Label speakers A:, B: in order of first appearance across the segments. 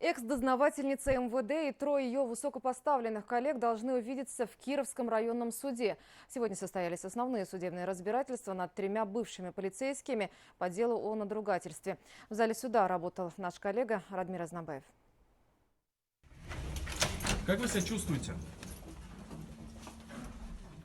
A: Экс-дознавательница МВД и трое ее высокопоставленных коллег должны увидеться в Кировском районном суде. Сегодня состоялись основные судебные разбирательства над тремя бывшими полицейскими по делу о надругательстве. В зале суда работал наш коллега Радмир Азнабаев.
B: Как вы себя чувствуете?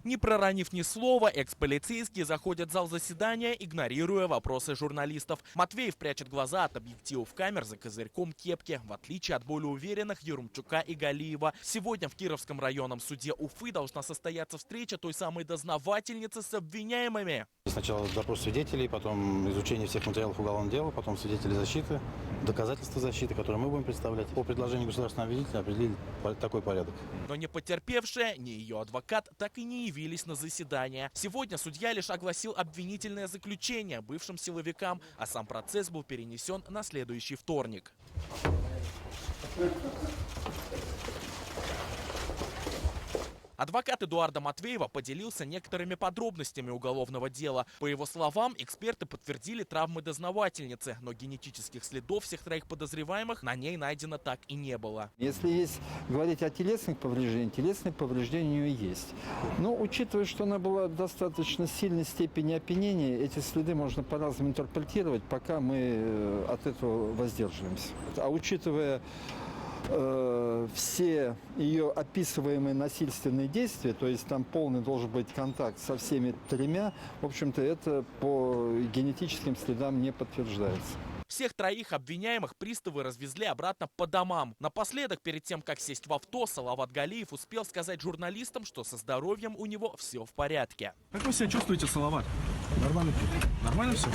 C: Не проронив ни слова, экс-полицейские заходят в зал заседания, игнорируя вопросы журналистов. Матвеев прячет глаза от объективов камер за козырьком кепки, в отличие от более уверенных Ермчука и Галиева. Сегодня в Кировском районном суде Уфы должна состояться встреча той самой дознавательницы с обвиняемыми.
D: Сначала допрос свидетелей, потом изучение всех материалов уголовного дела, потом свидетели защиты, доказательства защиты, которые мы будем представлять. По предложению государственного обвинителя определили такой порядок.
C: Но не потерпевшая, ни ее адвокат так и не явились на заседание. Сегодня судья лишь огласил обвинительное заключение бывшим силовикам, а сам процесс был перенесен на следующий вторник. Адвокат Эдуарда Матвеева поделился некоторыми подробностями уголовного дела. По его словам, эксперты подтвердили травмы дознавательницы, но генетических следов всех троих подозреваемых на ней найдено так и не было.
E: Если говорить о телесных повреждения у нее есть. Но учитывая, что она была в достаточно сильной степени опьянения, эти следы можно по-разному интерпретировать, пока мы от этого воздерживаемся. А учитывая все ее описываемые насильственные действия, то есть там полный должен быть контакт со всеми тремя, в общем-то, это по генетическим следам не подтверждается.
C: Всех троих обвиняемых приставы развезли обратно по домам. Напоследок, перед тем, как сесть в авто, Салават Галиев успел сказать журналистам, что со здоровьем у него все в порядке.
B: Как вы себя чувствуете, Салават? Нормально. Нормально все?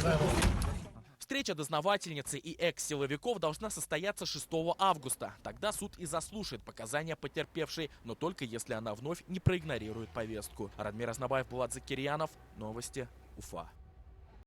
C: Встреча дознавательницы и экс-силовиков должна состояться 6 августа. Тогда суд и заслушает показания потерпевшей, но только если она вновь не проигнорирует повестку. Радмир Азнабаев, Булат Закирьянов. Новости Уфа.